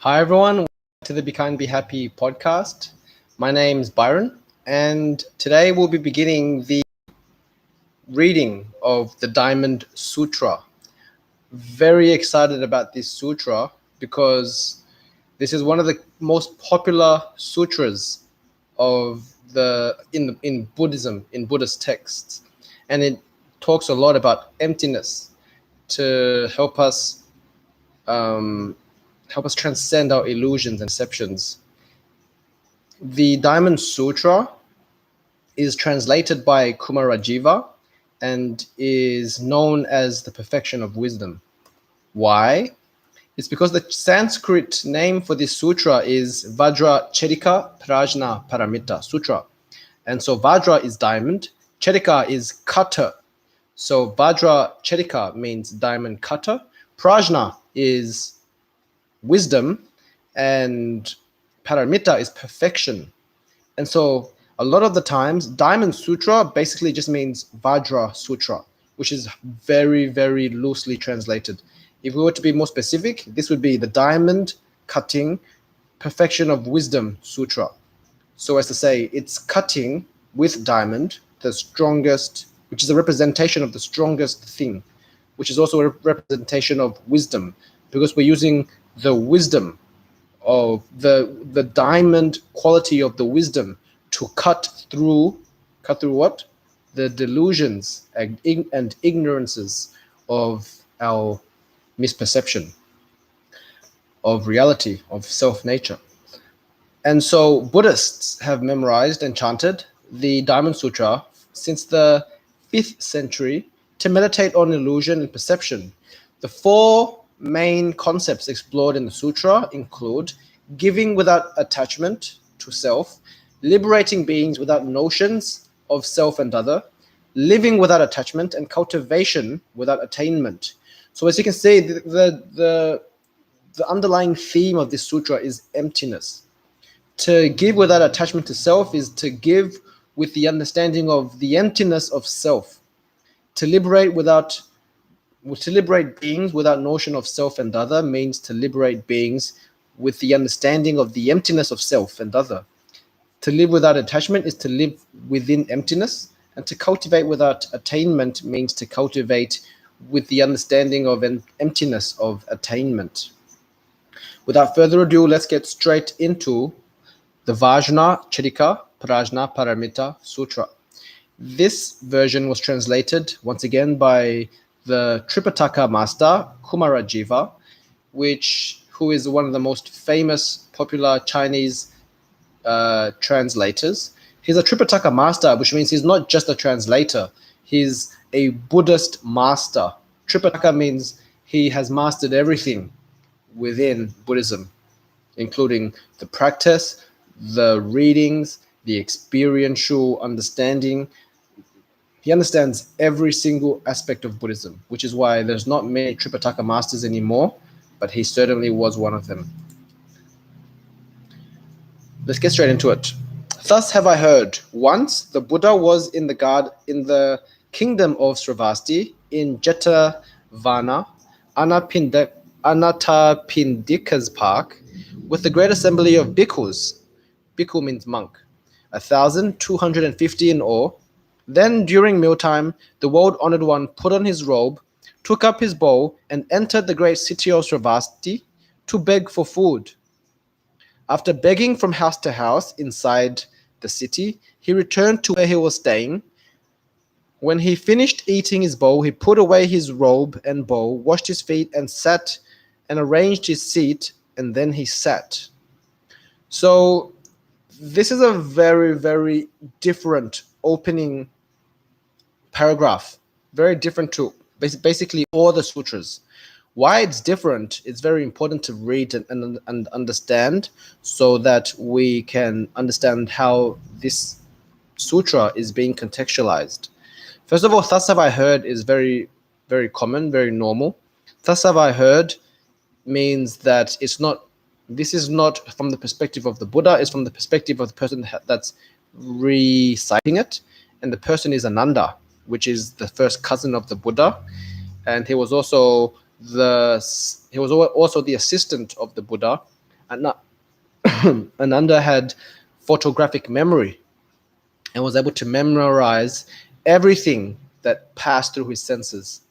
Hi, everyone. Welcome to the Be Kind, Be Happy podcast. My name is Byron, and today we'll be beginning the reading of the Diamond Sutra. Very excited about this sutra because this is one of the most popular sutras in Buddhism, in Buddhist texts, and it talks a lot about emptiness to help us transcend our illusions and deceptions. The Diamond Sutra is translated by Kumarajiva and is known as the Perfection of Wisdom. Why? It's because the Sanskrit name for this sutra is Vajracchedikā Prajñāpāramitā Sūtra. And so Vajra is diamond, Chedika is cutter. So Vajracchedikā means diamond cutter. Prajna is wisdom, and paramita is perfection. And so a lot of the times, Diamond Sutra basically just means Vajra Sutra, which is very, very loosely translated. If we were to be more specific, this would be the diamond cutting Perfection of Wisdom Sutra. So as to say, it's cutting with diamond, the strongest, which is a representation of the strongest thing, which is also a representation of wisdom, because we're using the wisdom of the diamond quality of the wisdom to cut through what? The delusions and ignorances of our misperception of reality, of self-nature. And so Buddhists have memorized and chanted the Diamond Sutra since the 5th century to meditate on illusion and perception. The 4 main concepts explored in the sutra include giving without attachment to self, liberating beings without notions of self and other, living without attachment, and cultivation without attainment. So as you can see, the underlying theme of this sutra is emptiness. To give without attachment to self is to give with the understanding of the emptiness of self. To liberate beings without notion of self and other means to liberate beings with the understanding of the emptiness of self and other. To live without attachment is to live within emptiness, and to cultivate without attainment means to cultivate with the understanding of an emptiness of attainment. Without further ado, let's get straight into the Vajracchedikā Prajñāpāramitā Sūtra. This version was translated once again by the Tripitaka master Kumarajiva, who is one of the most famous, popular Chinese translators. He's a Tripitaka master, which means he's not just a translator. He's a Buddhist master. Tripitaka means he has mastered everything within Buddhism, including the practice, the readings, the experiential understanding. He understands every single aspect of Buddhism, which is why there's not many Tripitaka masters anymore, but he certainly was one of them. Let's get straight into it. Thus have I heard. Once the Buddha was in the kingdom of Sravasti in Jetavana, Anathapindika's park, with the great assembly of bhikkhus. Bhikkhu means monk, 1,250 in all. Then, during mealtime, the world-honored one put on his robe, took up his bowl, and entered the great city of Sravasti to beg for food. After begging from house to house inside the city, he returned to where he was staying. When he finished eating his bowl, he put away his robe and bowl, washed his feet, and sat and arranged his seat, and then he sat. So this is a very, very different opening paragraph, very different to basically all the sutras. Why it's different, it's very important to read and understand, so that we can understand how this sutra is being contextualized. First of all, thus have I heard is very, very common, very normal. Thus have I heard means that this is not from the perspective of the Buddha, it's from the perspective of the person that's reciting it. And the person is Ananda, which is the first cousin of the Buddha. And he was also the assistant of the Buddha Ananda had photographic memory and was able to memorize everything that passed through his senses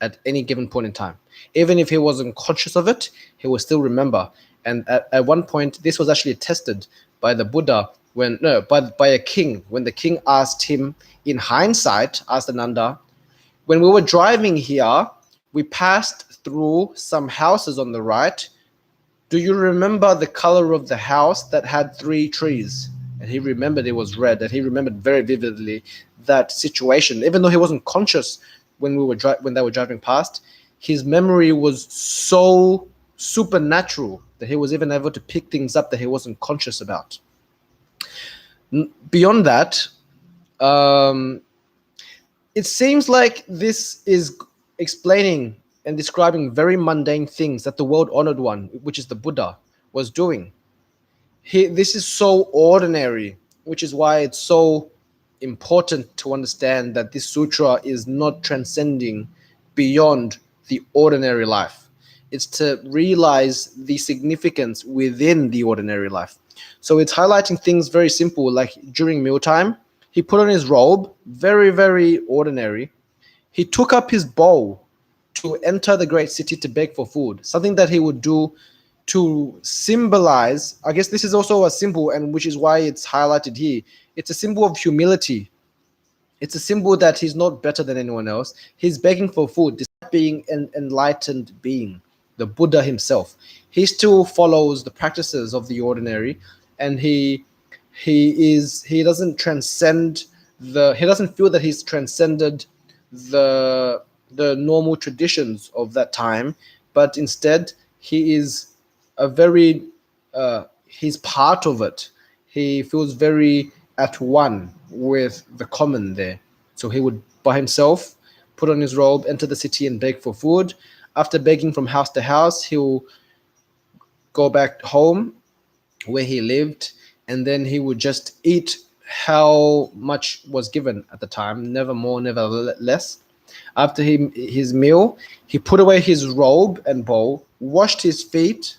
at any given point in time. Even if he wasn't conscious of it, he would still remember. And at one point, this was actually tested by the Buddha by a king. When the king asked him, in hindsight, asked Ananda, when we were driving here, we passed through some houses on the right. Do you remember the color of the house that had 3 trees? And he remembered it was red, and he remembered very vividly that situation. Even though he wasn't conscious when they were driving past, his memory was so supernatural that he was even able to pick things up that he wasn't conscious about. Beyond that, it seems like this is explaining and describing very mundane things that the world-honored one, which is the Buddha, was doing. This is so ordinary, which is why it's so important to understand that this sutra is not transcending beyond the ordinary life. It's to realize the significance within the ordinary life. So it's highlighting things very simple, like during mealtime, he put on his robe, very, very ordinary. He took up his bowl to enter the great city to beg for food, something that he would do to symbolize, I guess this is also a symbol, and which is why it's highlighted here. It's a symbol of humility. It's a symbol that he's not better than anyone else. He's begging for food, despite being an enlightened being, the Buddha himself. He still follows the practices of the ordinary, and he doesn't transcend he doesn't feel that he's transcended the normal traditions of that time, but instead he is he's part of it. He feels very at one with the common there. So he would, by himself, put on his robe, enter the city and beg for food. After begging from house to house, he'll go back home where he lived, and then he would just eat how much was given at the time, never more, never less. After his meal, he put away his robe and bowl, washed his feet,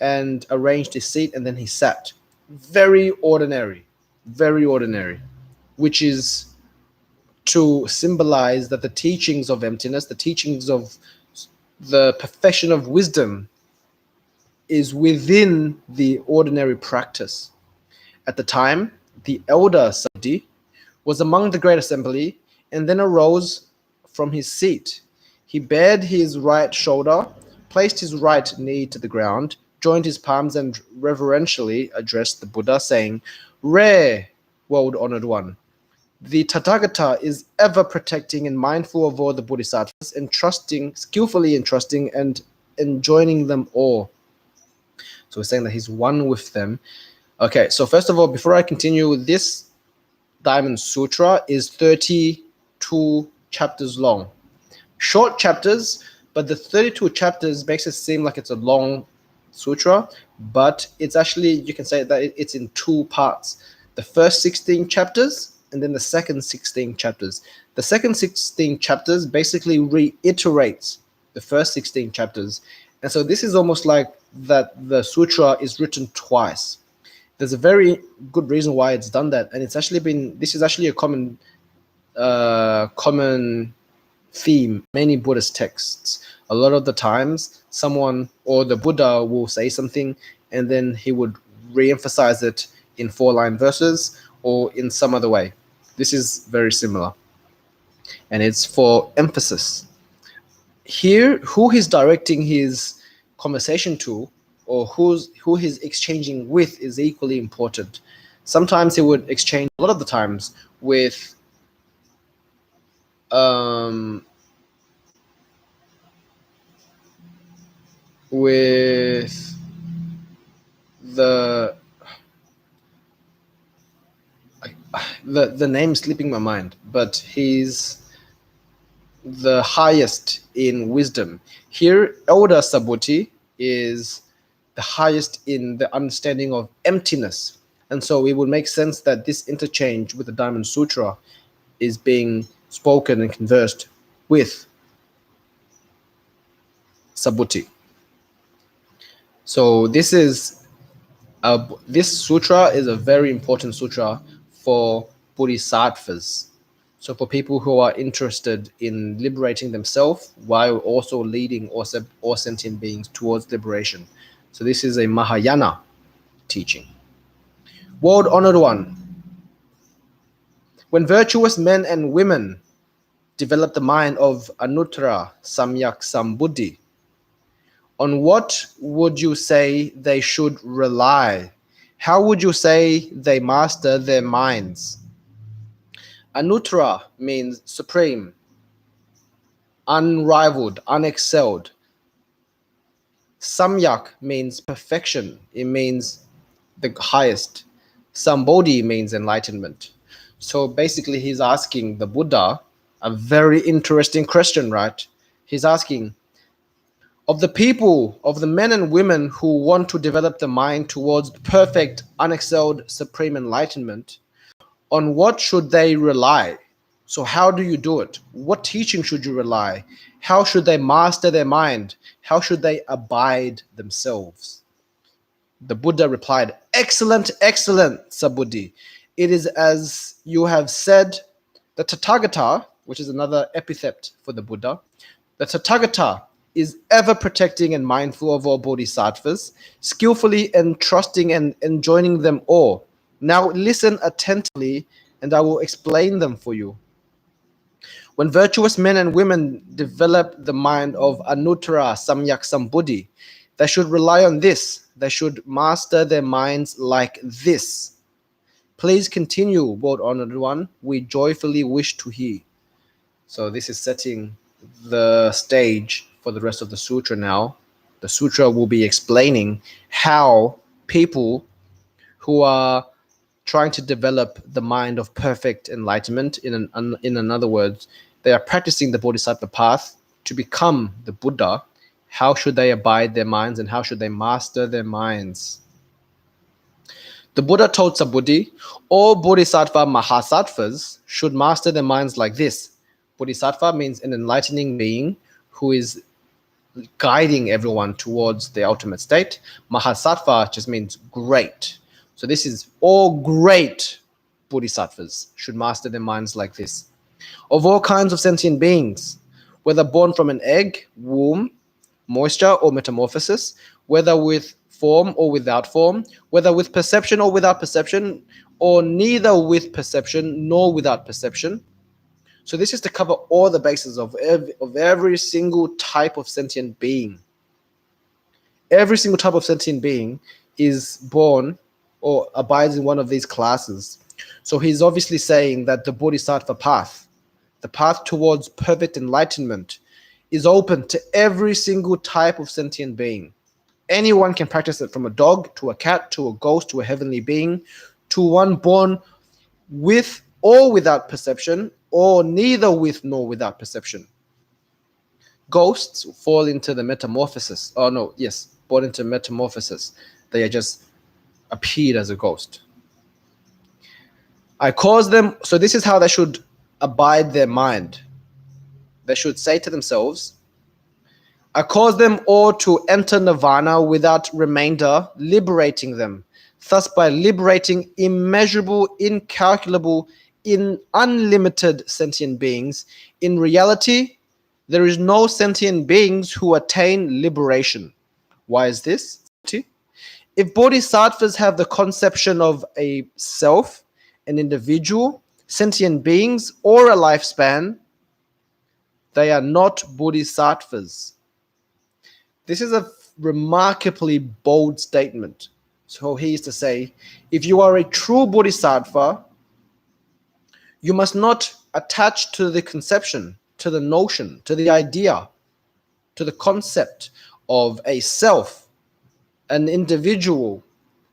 and arranged his seat, and then he sat. Very ordinary, which is to symbolize that the teachings of emptiness, the teachings of the perfection of wisdom, is within the ordinary practice. At the time, the elder Sabdi was among the great assembly, and then arose from his seat. He bared his right shoulder, placed his right knee to the ground, joined his palms, and reverentially addressed the Buddha, saying, "Rare, world-honored one, the Tathagata is ever protecting and mindful of all the Bodhisattvas, skillfully entrusting and enjoining them all." So we're saying that he's one with them. Okay, so first of all, before I continue, this Diamond Sutra is 32 chapters long. Short chapters, but the 32 chapters makes it seem like it's a long sutra, but it's actually, you can say that it's in 2 parts. The first 16 chapters and then the second 16 chapters. The second 16 chapters basically reiterates the first 16 chapters. And so this is almost like that the sutra is written twice. There's a very good reason why it's done that, and this is actually a common theme, many Buddhist texts. A lot of the times, someone or the Buddha will say something, and then he would re-emphasize it in 4-line verses or in some other way. This is very similar, and it's for emphasis. Here, who he's directing his conversation to, or who he's exchanging with, is equally important. Sometimes he would exchange, a lot of the times, with the name slipping my mind, but he's the highest in wisdom. Here, Elder Subhuti is the highest in the understanding of emptiness. And so it would make sense that this interchange with the Diamond Sutra is being spoken and conversed with Subhuti. So this sutra is a very important sutra for bodhisattvas. So for people who are interested in liberating themselves while also leading all sentient beings towards liberation. So this is a Mahayana teaching. World honored one. When virtuous men and women develop the mind of Anuttara Samyak Sambuddhi, on what would you say they should rely? How would you say they master their minds? Anuttara means supreme, unrivaled, unexcelled. Samyak means perfection. It means the highest. Sambodhi means enlightenment. So basically he's asking the Buddha a very interesting question, right? He's asking, of the people, of the men and women who want to develop the mind towards perfect, unexcelled, supreme enlightenment, on what should they rely? So how do you do it? What teaching should you rely? How should they master their mind? How should they abide themselves? The Buddha replied, excellent, excellent, Sabuddhi. It is as you have said. The Tathagata, which is another epithet for the Buddha, the Tathagata is ever protecting and mindful of all bodhisattvas, skillfully entrusting and enjoining them all. Now listen attentively, and I will explain them for you. When virtuous men and women develop the mind of Anuttara Samyak Sambuddhi, they should rely on this. They should master their minds like this. Please continue, world honored one. We joyfully wish to hear. So this is setting the stage for the rest of the sutra now. The sutra will be explaining how people who are trying to develop the mind of perfect enlightenment, in other words, they are practicing the bodhisattva path to become the Buddha. How should they abide their minds and how should they master their minds? The Buddha told Sabuddhi, all bodhisattva mahasattvas should master their minds like this. Bodhisattva means an enlightening being who is guiding everyone towards the ultimate state. Mahasattva just means great. So this is all great bodhisattvas should master their minds like this. Of all kinds of sentient beings, whether born from an egg, womb, moisture, or metamorphosis, whether with form or without form, whether with perception or without perception, or neither with perception nor without perception. So this is to cover all the bases of every single type of sentient being. Every single type of sentient being is born or abides in one of these classes. So he's obviously saying that the bodhisattva path, the path towards perfect enlightenment, is open to every single type of sentient being. Anyone can practice it, from a dog to a cat to a ghost to a heavenly being to one born with or without perception, or neither with nor without perception. Ghosts fall into the metamorphosis. Oh no, yes, born into metamorphosis. They are just appeared as a ghost. I cause them, so this is how they should abide their mind. They should say to themselves, I cause them all to enter nirvana without remainder, liberating them. Thus, by liberating immeasurable, incalculable, unlimited sentient beings, in reality, there is no sentient beings who attain liberation. Why is this? If bodhisattvas have the conception of a self, an individual, sentient beings, or a lifespan, they are not bodhisattvas. This is a remarkably bold statement. So he is to say, if you are a true bodhisattva, you must not attach to the conception, to the notion, to the idea, to the concept of a self, an individual,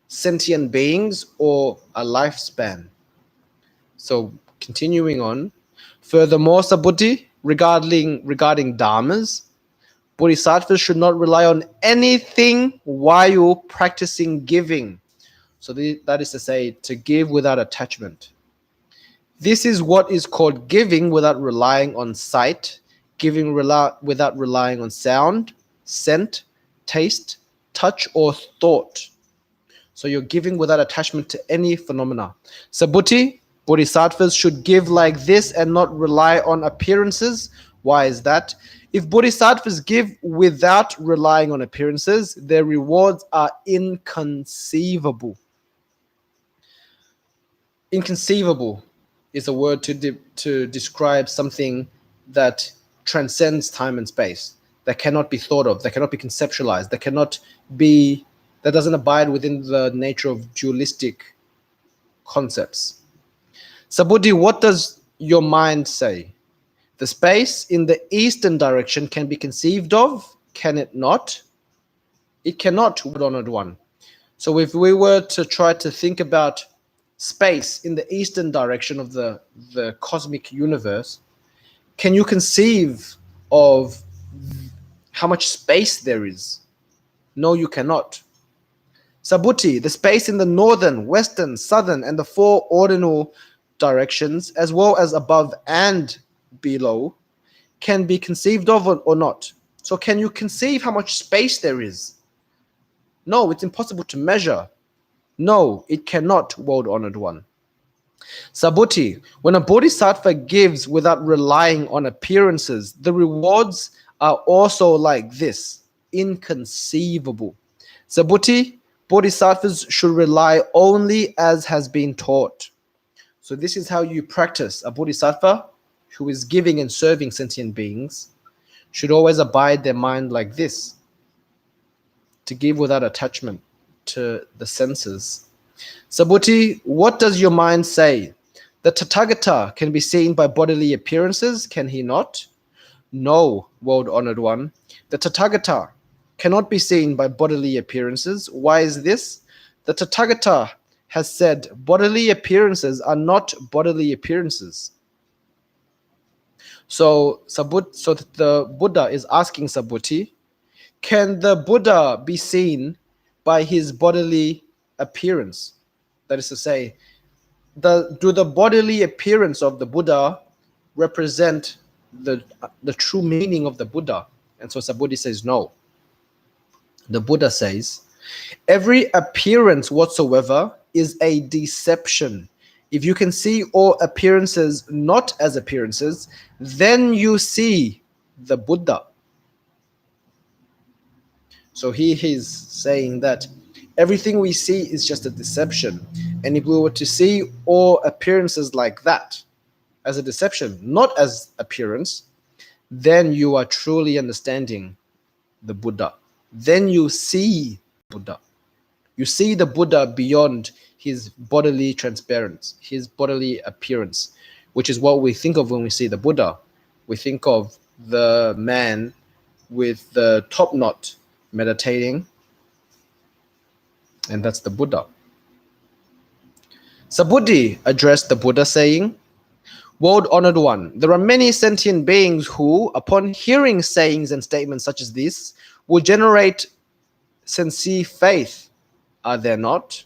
sentient beings, or a lifespan. So continuing on, furthermore, Sabuddhi, regarding dharmas, bodhisattvas should not rely on anything while practicing giving. So that is to say, to give without attachment. This is what is called giving without relying on sight, giving without relying on sound, scent, taste, touch, or thought. So you're giving without attachment to any phenomena. Subhuti, bodhisattvas should give like this and not rely on appearances. Why is that? If bodhisattvas give without relying on appearances, their rewards are inconceivable. Inconceivable is a word to describe something that transcends time and space, that cannot be thought of, that cannot be conceptualized, that doesn't abide within the nature of dualistic concepts. Subhuti, what does your mind say? The space in the eastern direction can be conceived of, can it not? It cannot, honored one. So if we were to try to think about space in the eastern direction of the cosmic universe, can you conceive of how much space there is? No, you cannot. Subhuti, the space in the northern, western, southern, and the four ordinal directions, as well as above and below, can be conceived of or not. So can you conceive how much space there is? No, it's impossible to measure. No, it cannot, world-honored one. Subhuti, when a bodhisattva gives without relying on appearances, the rewards are also like this, inconceivable. Subhuti, bodhisattvas should rely only as has been taught. So this is how you practice. A bodhisattva who is giving and serving sentient beings should always abide their mind like this, to give without attachment to the senses. Subhuti, what does your mind say? The Tathagata can be seen by bodily appearances, can he not? No, world-honored one. The Tathagata cannot be seen by bodily appearances. Why is this? The Tathagata has said bodily appearances are not bodily appearances. So the Buddha is asking Subhuti, can the Buddha be seen by his bodily appearance? That is to say, do the bodily appearance of the Buddha represent the true meaning of the Buddha? And so Subhuti says no. The Buddha says, every appearance whatsoever is a deception. If you can see all appearances not as appearances, then you see the Buddha. So he is saying that everything we see is just a deception. And if we were to see all appearances like that, as a deception, not as appearance, then you are truly understanding the Buddha. Then you see Buddha. You see the Buddha beyond his bodily transparence, his bodily appearance, which is what we think of when we see the Buddha. We think of the man with the top knot meditating, and that's the Buddha. Subhuti addressed the Buddha saying, world-honored one, there are many sentient beings who, upon hearing sayings and statements such as this, will generate sincere faith. Are there not?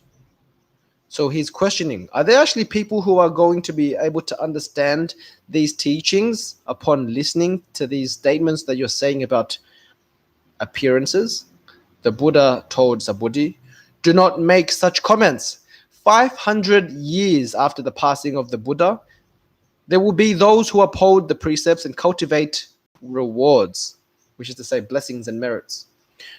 So he's questioning, are there actually people who are going to be able to understand these teachings upon listening to these statements that you're saying about appearances? The Buddha told Subhuti, do not make such comments. 500 years after the passing of the Buddha, there will be those who uphold the precepts and cultivate rewards, which is to say blessings and merits.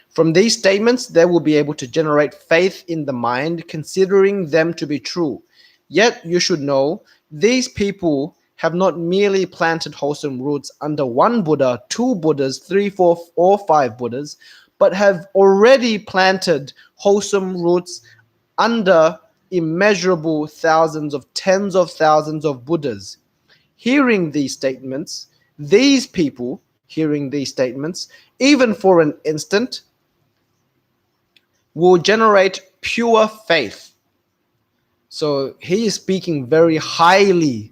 From these statements, they will be able to generate faith in the mind, considering them to be true. Yet you should know, these people have not merely planted wholesome roots under one Buddha, two Buddhas, 3, 4, or 5 Buddhas, but have already planted wholesome roots under immeasurable thousands of tens of thousands of Buddhas. Hearing these statements, these people hearing these statements, even for an instant, will generate pure faith. So he is speaking very highly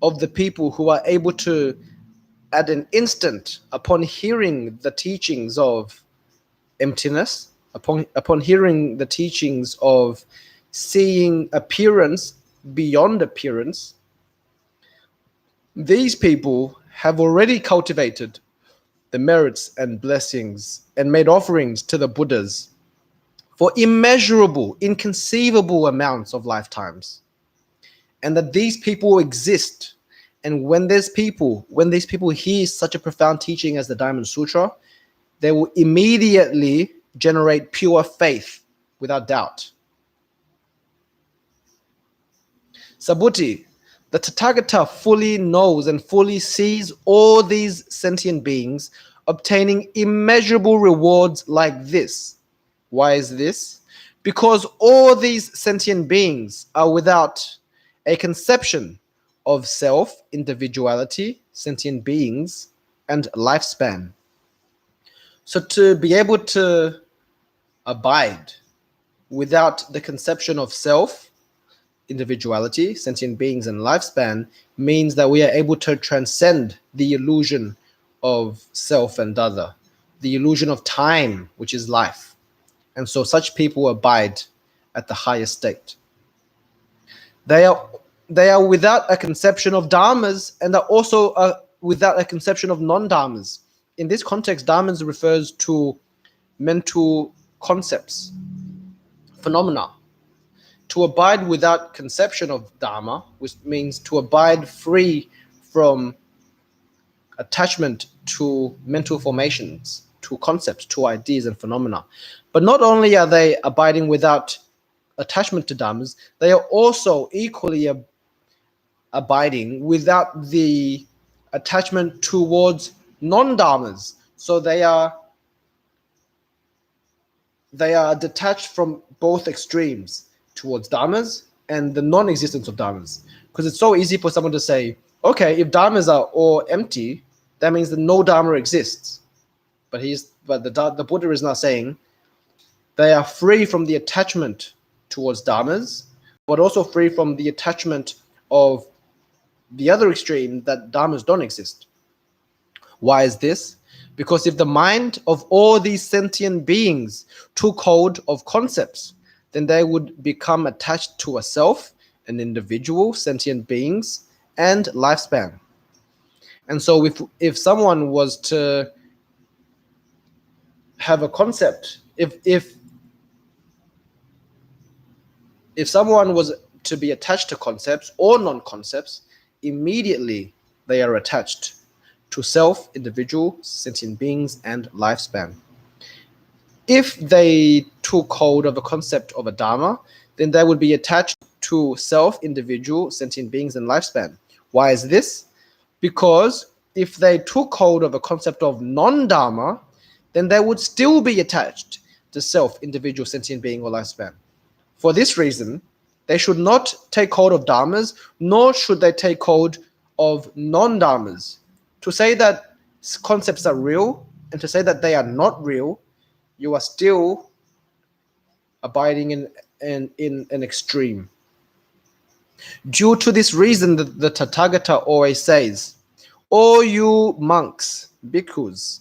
of the people who are able to, at an instant, upon hearing the teachings of emptiness, upon hearing the teachings of seeing appearance beyond appearance, these people have already cultivated the merits and blessings and made offerings to the Buddhas for immeasurable, inconceivable amounts of lifetimes, and that these people exist. And when these people hear such a profound teaching as the Diamond Sutra, they will immediately generate pure faith without doubt. Subhuti, the Tathagata fully knows and fully sees all these sentient beings obtaining immeasurable rewards like this. Why is this? Because all these sentient beings are without a conception of self, individuality, sentient beings, and lifespan. So to be able to abide without the conception of self, individuality, sentient beings, and lifespan means that we are able to transcend the illusion of self and other, the illusion of time, which is life. And so such people abide at the highest state. They are without a conception of dharmas, and are also without a conception of non-dharmas. In this context, dharmas refers to mental concepts, phenomena. To abide without conception of dharma, which means to abide free from attachment to mental formations, to concepts, to ideas and phenomena. But not only are they abiding without attachment to dharmas, they are also equally abiding without the attachment towards non-dharmas. So they are detached from both extremes, towards dharmas and the non-existence of dharmas. Because it's so easy for someone to say, okay, if dharmas are all empty, that means that no dharma exists. But the Buddha is now saying they are free from the attachment towards dharmas, but also free from the attachment of the other extreme, that dharmas don't exist. Why is this? Because if the mind of all these sentient beings took hold of concepts, then they would become attached to a self, an individual, sentient beings, and lifespan. And so if someone was to have a concept, if someone was to be attached to concepts or non-concepts, immediately they are attached to self, individual, sentient beings, and lifespan. If they took hold of a concept of a dharma, then they would be attached to self, individual, sentient beings, and lifespan. Why is this? Because if they took hold of a concept of non-dharma, then they would still be attached to self, individual, sentient being, or lifespan. For this reason, they should not take hold of dharmas, nor should they take hold of non-dharmas. To say that concepts are real and to say that they are not real, you are still abiding in an extreme. Due to this reason, the Tathagata always says, "O you monks, bhikkhus,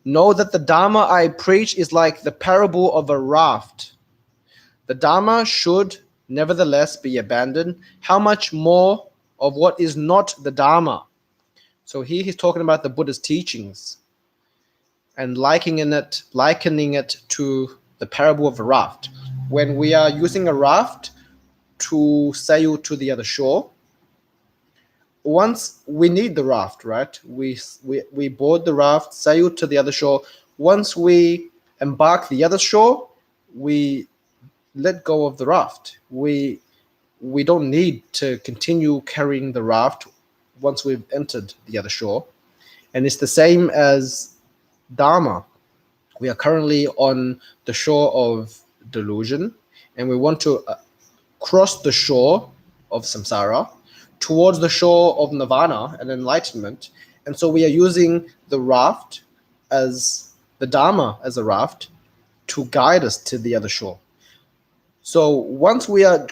know that the Dharma I preach is like the parable of a raft. The Dharma should nevertheless be abandoned. How much more of what is not the Dharma?" So here he's talking about the Buddha's teachings and likening it to the parable of a raft. When we are using a raft to sail to the other shore, once we need the raft, right? We board the raft, sail to the other shore. Once we embark the other shore, we let go of the raft. We don't need to continue carrying the raft once we've entered the other shore. And it's the same as Dharma. We are currently on the shore of delusion, and we want to cross the shore of samsara towards the shore of nirvana and enlightenment. And so we are using the raft as the Dharma as a raft to guide us to the other shore. So once we are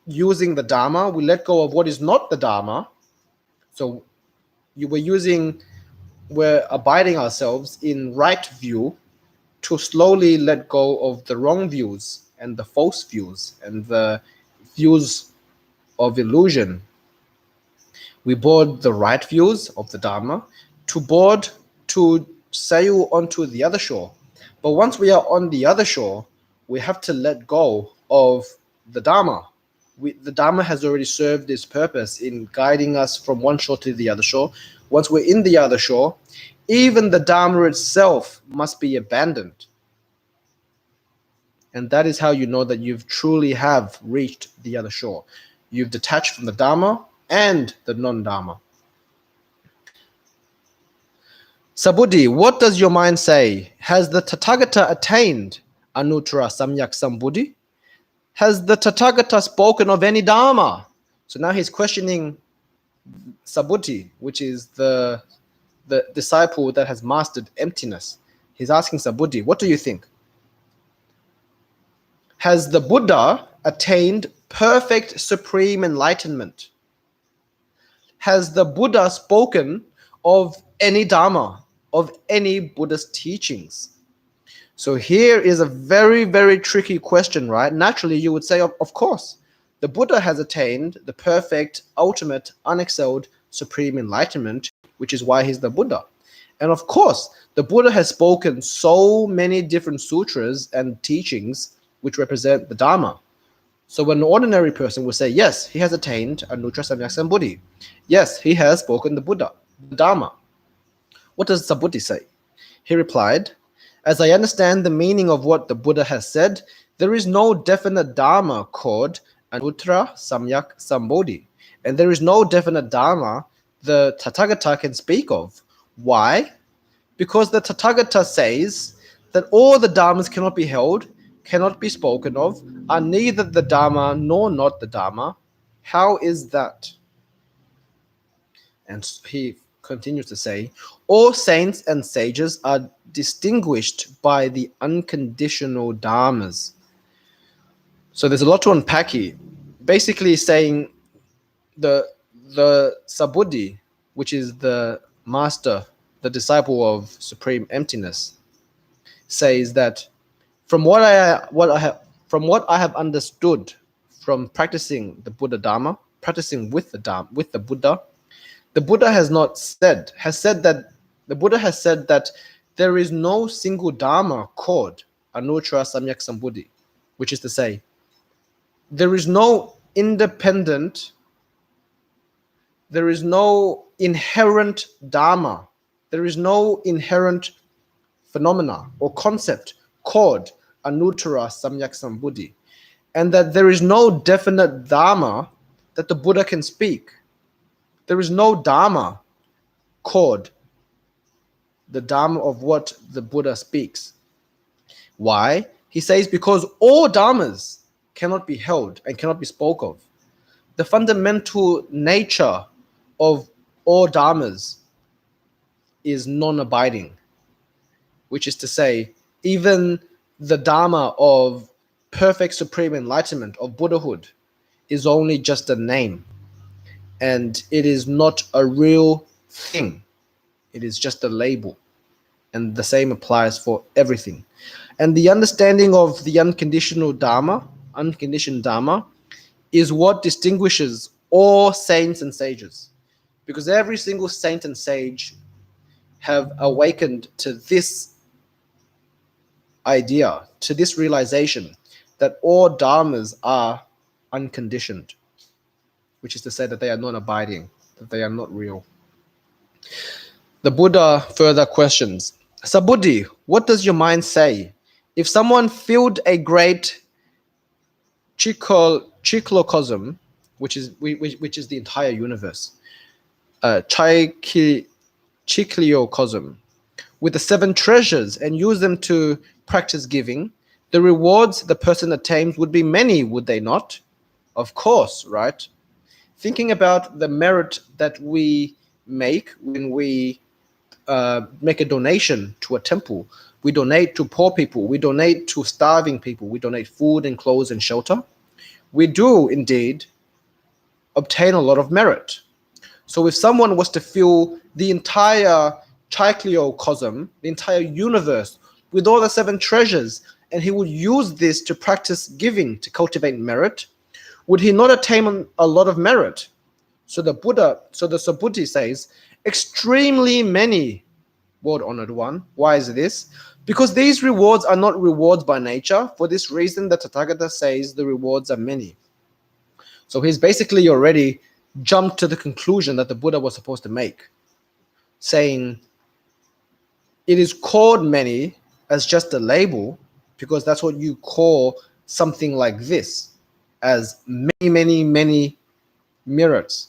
using the Dharma, we let go of what is not the Dharma. So we're abiding ourselves in right view to slowly let go of the wrong views and the false views and the views of illusion. We board the right views of the Dharma to sail onto the other shore. But once we are on the other shore, we have to let go of the Dharma. The Dharma has already served its purpose in guiding us from one shore to the other shore. Once we're in the other shore, even the Dharma itself must be abandoned. And that is how you know that you've truly have reached the other shore. You've detached from the Dharma and the non-Dharma. Sabuddhi, what does your mind say? Has the Tathagata attained Anuttara Samyak Sambuddhi? Has the Tathagata spoken of any Dharma? So now he's questioning Sabuddhi, which is the disciple that has mastered emptiness. He's asking Sabuddhi, what do you think? Has the Buddha attained perfect supreme enlightenment? Has the Buddha spoken of any Dharma, of any Buddhist teachings? So here is a very, very tricky question, right? Naturally, you would say, of course, the Buddha has attained the perfect, ultimate, unexcelled, supreme enlightenment, which is why he's the Buddha. And of course, the Buddha has spoken so many different sutras and teachings which represent the Dharma. So an ordinary person will say, yes, he has attained Anuttara Samyak Sambuddhi. Yes, he has spoken the Buddha, the Dharma. What does Sabuddhi say? He replied, as I understand the meaning of what the Buddha has said, there is no definite Dharma called Anuttara Samyak Sambuddhi. And there is no definite Dharma the Tathagata can speak of. Why? Because the Tathagata says that all the Dharmas cannot be held, cannot be spoken of, are neither the Dharma nor not the Dharma. How is that? And he continues to say, all saints and sages are distinguished by the unconditional dharmas. So there's a lot to unpack here. Basically saying the Sabuddhi, which is the master, the disciple of supreme emptiness, says that from what I have understood from practicing the Buddha Dharma, practicing with the Buddha, the Buddha has said that there is no single Dharma called Anuttara Samyak Sambuddhi, which is to say, there is no independent, there is no inherent Dharma, there is no inherent phenomena or concept called Anuttara Samyak Sambuddhi, and that there is no definite Dharma that the Buddha can speak. There is no Dharma called the Dharma of what the Buddha speaks. Why? He says because all Dharmas cannot be held and cannot be spoken of. The fundamental nature of all Dharmas is non-abiding, which is to say, even the Dharma of perfect supreme enlightenment, of Buddhahood, is only just a name. And it is not a real thing. It is just a label. And the same applies for everything. And the understanding of the unconditional Dharma, unconditioned Dharma, is what distinguishes all saints and sages. Because every single saint and sage have awakened to this idea, to this realization that all Dharmas are unconditioned, which is to say that they are non-abiding, that they are not real. The Buddha further questions, Sabuddhi, what does your mind say? If someone filled a great cyclocosm, which is the entire universe, cycliocosm, with the 7 treasures and use them to practice giving, the rewards the person attains would be many, would they not? Of course, right? Thinking about the merit that we make when we make a donation to a temple, we donate to poor people, we donate to starving people, we donate food and clothes and shelter. We do indeed obtain a lot of merit. So if someone was to fill the entire cycliocosm, the entire universe, with all the 7 treasures, and he would use this to practice giving, to cultivate merit, would he not attain a lot of merit? So the Sabuddhi says, extremely many World Honored One. Why is this? Because these rewards are not rewards by nature. For this reason, the Tathagata says the rewards are many. So he's basically already jumped to the conclusion that the Buddha was supposed to make, saying it is called many as just a label because that's what you call something like this, as many, many, many mirrors,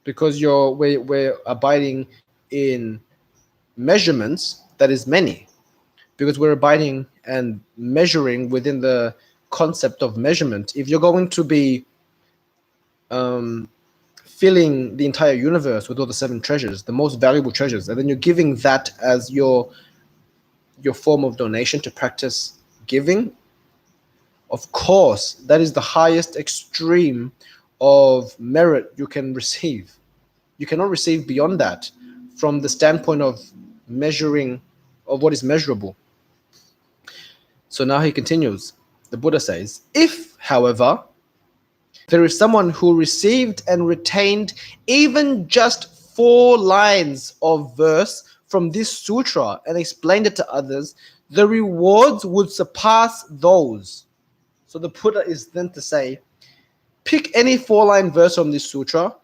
because we're abiding in measurements that is many, because we're abiding and measuring within the concept of measurement. If you're going to be filling the entire universe with all the 7 treasures, the most valuable treasures, and then you're giving that as your form of donation to practice giving, of course, that is the highest extreme of merit you can receive. You cannot receive beyond that from the standpoint of measuring of what is measurable. So now he continues. The Buddha says, if, however, there is someone who received and retained even just 4 lines of verse from this sutra and explained it to others, the rewards would surpass those. So the Buddha is then to say, pick any 4-line verse from this sutra.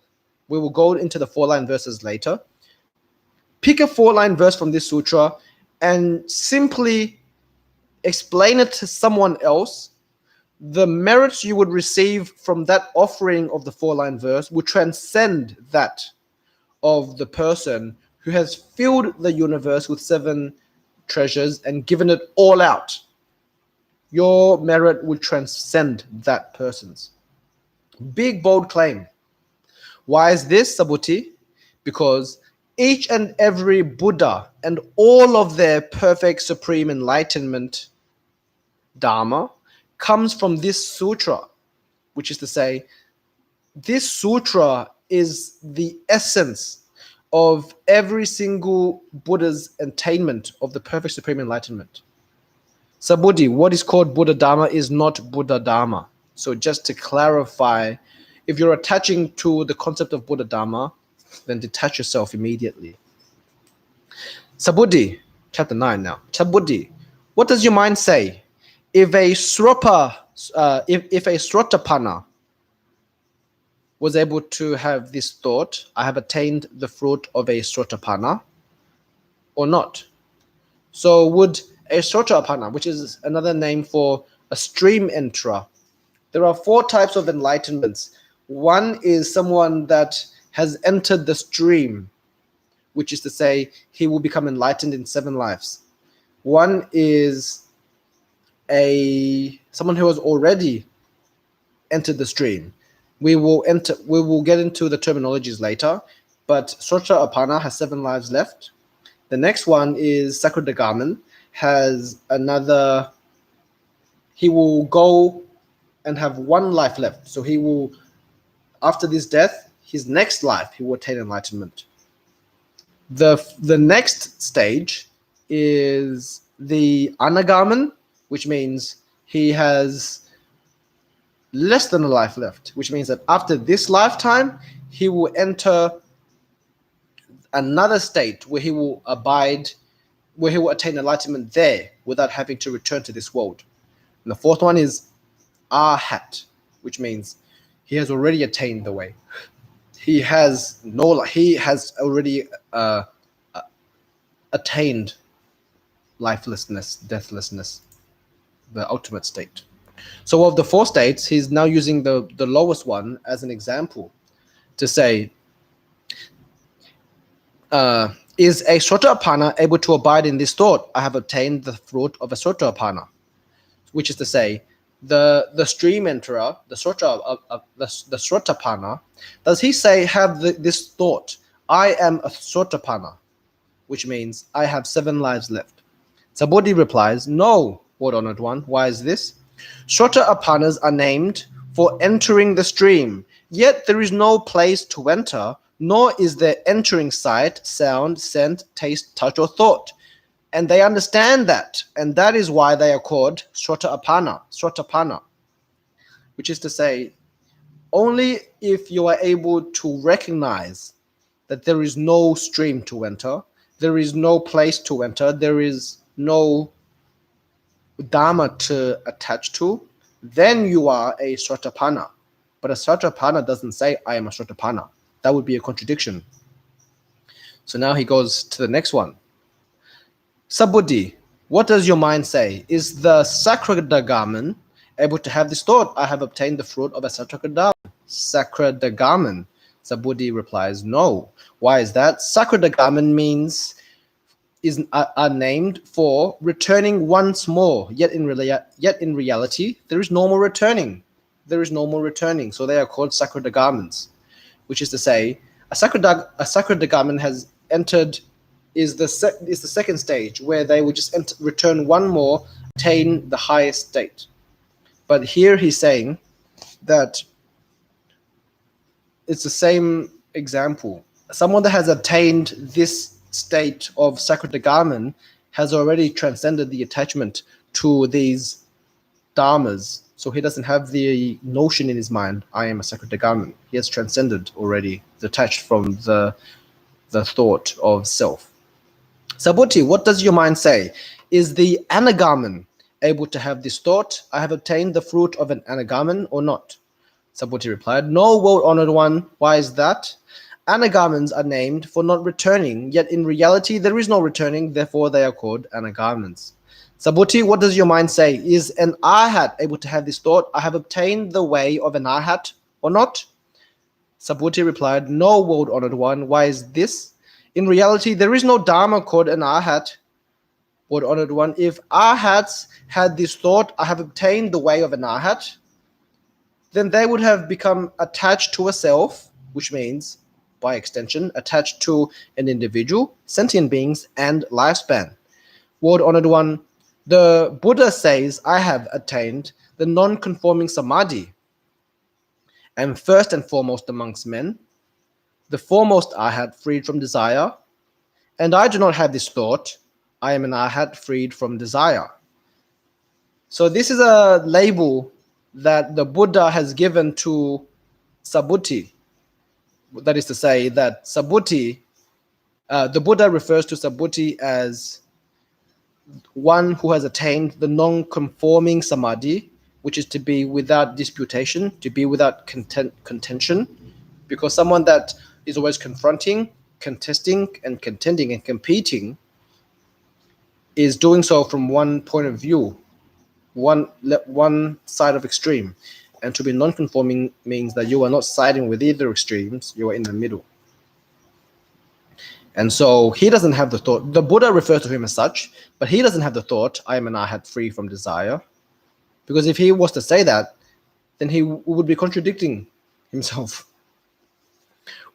We will go into the 4-line verses later. Pick a 4-line verse from this sutra and simply explain it to someone else. The merits you would receive from that offering of the 4-line verse would transcend that of the person who has filled the universe with 7 treasures and given it all out. Your merit would transcend that person's. Big, bold claim. Why is this, Subhuti? Because each and every Buddha and all of their perfect supreme enlightenment Dharma comes from this sutra, which is to say, this sutra is the essence of every single Buddha's attainment of the perfect supreme enlightenment. Subhuti, what is called Buddha Dharma is not Buddha Dharma. So just to clarify, if you're attaching to the concept of Buddha Dharma, then detach yourself immediately. Subhuti, chapter 9 now. Subhuti, what does your mind say? If a Srotapanna was able to have this thought, I have attained the fruit of a Srotapanna, or not? So would a Srotapanna, which is another name for a stream enterer, there are 4 types of enlightenments. One is someone that has entered the stream, which is to say he will become enlightened in 7 lives. One is someone who has already entered the stream. We will get into the terminologies later, but Srotapanna has 7 lives left. The next one is Sakradagaman, has another, he will go and have 1 life left. So he will, after this death, his next life, he will attain enlightenment. The next stage is the Anagaman, which means he has less than a life left, which means that after this lifetime, he will enter another state where he will abide, where he will attain enlightenment there without having to return to this world. And the 4th one is Arhat, which means he has already attained the way. He has already attained lifelessness, deathlessness, the ultimate state. So of the 4 states, he's now using the lowest one as an example to say, is a Sotapanna able to abide in this thought? I have obtained the fruit of a Sotapanna, which is to say, the stream enterer, the Sotapanna, does he say have this thought? I am a Sotapanna, which means I have 7 lives left. Subhuti replies, no, Lord Honored One. Why is this? Sotapannas are named for entering the stream, yet there is no place to enter, nor is there entering sight, sound, scent, taste, touch, or thought. And they understand that, and that is why they are called Sotapanna, which is to say, only if you are able to recognize that there is no stream to enter, there is no place to enter, there is no Dharma to attach to, then you are a Sotapanna. But a Sotapanna doesn't say, I am a Sotapanna. That would be a contradiction. So now he goes to the next one. Sabuddhi, what does your mind say? Is the Sakradagaman able to have this thought? I have obtained the fruit of a Sakradagaman. Sakradagaman. Sabuddhi replies, no. Why is that? Sakradagaman means are named for returning once more. Yet in reality, there is no more returning. There is no more returning. So they are called Sakradagamans, which is to say, a Sakradagaman has entered is the second stage, where they will just return one more, attain the highest state. But here he's saying that it's the same example. Someone that has attained this state of Sakradagaman has already transcended the attachment to these dharmas. So he doesn't have the notion in his mind, I am a Sakradagaman. He has transcended already, detached from the thought of self. Sabuddhi, what does your mind say? Is the Anagaman able to have this thought? I have obtained the fruit of an Anagaman or not? Sabuddhi replied, no, world-honored one. Why is that? Anagamans are named for not returning, yet in reality there is no returning, therefore they are called Anagamans. Sabuddhi, what does your mind say? Is an Arhat able to have this thought? I have obtained the way of an Arhat or not? Sabuddhi replied, no, world-honored one. Why is this? In reality, there is no Dharma called an Arhat, world-honored one. If Arhats had this thought, I have obtained the way of an Arhat, then they would have become attached to a self, which means, by extension, attached to an individual, sentient beings, and lifespan. World-honored one, the Buddha says, I have attained the non-conforming samadhi, and first and foremost amongst men, the foremost Arhat freed from desire, and I do not have this thought, I am an Arhat freed from desire. So this is a label that the Buddha has given to Sabuddhi. That is to say that Sabuddhi, the Buddha refers to Sabuddhi as one who has attained the non-conforming samadhi, which is to be without disputation, to be without contention, because someone that is always confronting, contesting, and contending and competing is doing so from one point of view, one side of extreme. And to be non-conforming means that you are not siding with either extremes, you are in the middle. And so he doesn't have the thought, the Buddha refers to him as such, but he doesn't have the thought, I am an Arhat free from desire. Because if he was to say that, then he would be contradicting himself.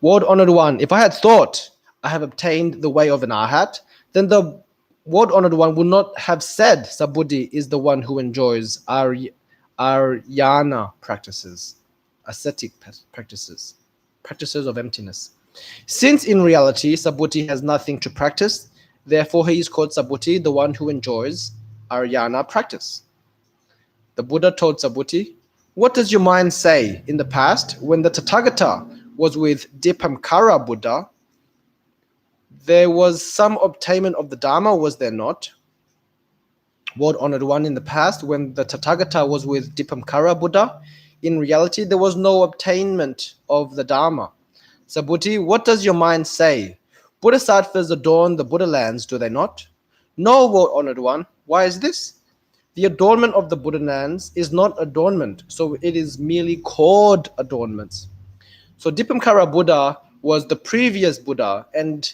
World-honored one, if I had thought I have obtained the way of an Arhat, then the world-honored one would not have said Sabuddhi is the one who enjoys Aryana practices, ascetic practices, practices of emptiness. Since in reality Sabuddhi has nothing to practice, therefore he is called Sabuddhi, the one who enjoys Aryana practice. The Buddha told Sabuddhi, what does your mind say? In the past, when the Tathagata was with Dipamkara Buddha, there was some obtainment of the Dharma, was there not? World-honored one, in the past, when the Tathagata was with Dipamkara Buddha, in reality, there was no obtainment of the Dharma. Sabuddhi, what does your mind say? Bodhisattvas adorn the Buddha lands, do they not? No, world-honored one. Why is this? The adornment of the Buddha lands is not adornment, so it is merely called adornments. So Dipamkara Buddha was the previous Buddha, and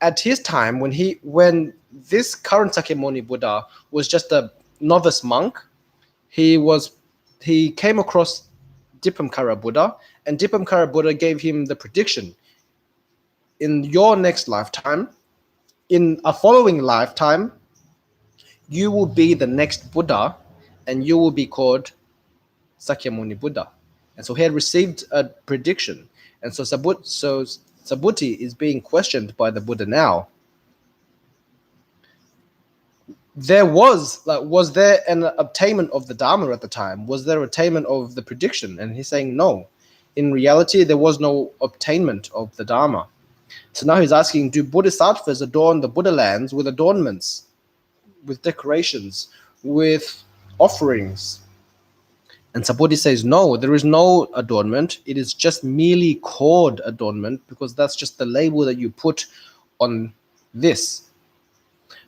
at his time, when this current Sakyamuni Buddha was just a novice monk, he came across Dipamkara Buddha, and Dipamkara Buddha gave him the prediction: in your next lifetime, in a following lifetime, you will be the next Buddha, and you will be called Sakyamuni Buddha. And so he had received a prediction, and so Sabuddhi is being questioned by the Buddha now. Was there an attainment of the Dharma at the time? Was there attainment of the prediction? And he's saying no. In reality, there was no obtainment of the Dharma. So now he's asking, do bodhisattvas adorn the Buddha lands with adornments, with decorations, with offerings? And Subodhi says, no, there is no adornment. It is just merely called adornment because that's just the label that you put on this.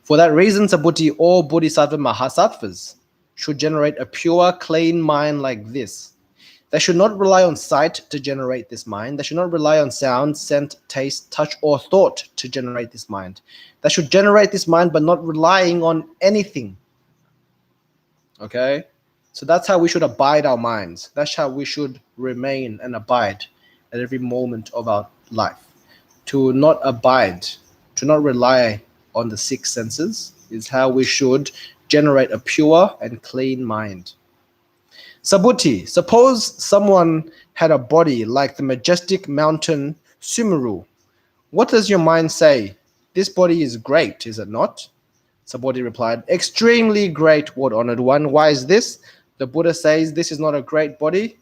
For that reason, Subodhi, all bodhisattva mahasattvas should generate a pure, clean mind like this. They should not rely on sight to generate this mind. They should not rely on sound, scent, taste, touch, or thought to generate this mind. They should generate this mind but not relying on anything. Okay? So that's how we should abide our minds. That's how we should remain and abide at every moment of our life. To not abide, to not rely on the six senses is how we should generate a pure and clean mind. Subhuti, suppose someone had a body like the majestic mountain Sumeru. What does your mind say? This body is great, is it not? Subhuti replied, extremely great, Lord Honored One. Why is this? The Buddha says this is not a great body.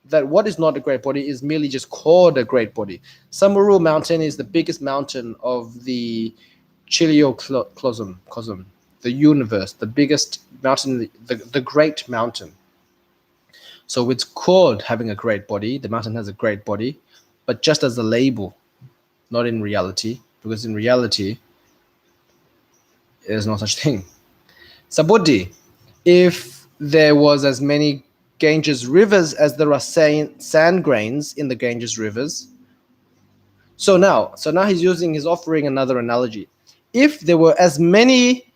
That what is not a great body is merely just called a great body. Sumeru mountain is the biggest mountain of the Chiliocosm, the universe, the biggest mountain, the great mountain. So it's called having a great body. The mountain has a great body, but just as a label, not in reality, because in reality, there's no such thing. Subhuti, if there was as many Ganges rivers as there are sand grains in the Ganges rivers. So now he's offering another analogy. If there were as many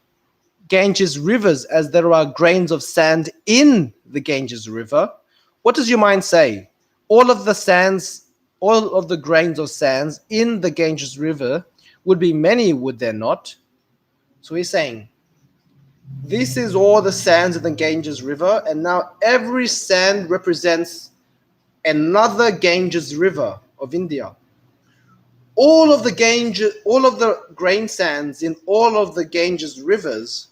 Ganges rivers as there are grains of sand in the Ganges river, what does your mind say? All of the grains of sands in the Ganges river would be many, would there not? So he's saying, this is all the sands in the Ganges river, and now every sand represents another Ganges river of India. All of the grain sands in all of the Ganges rivers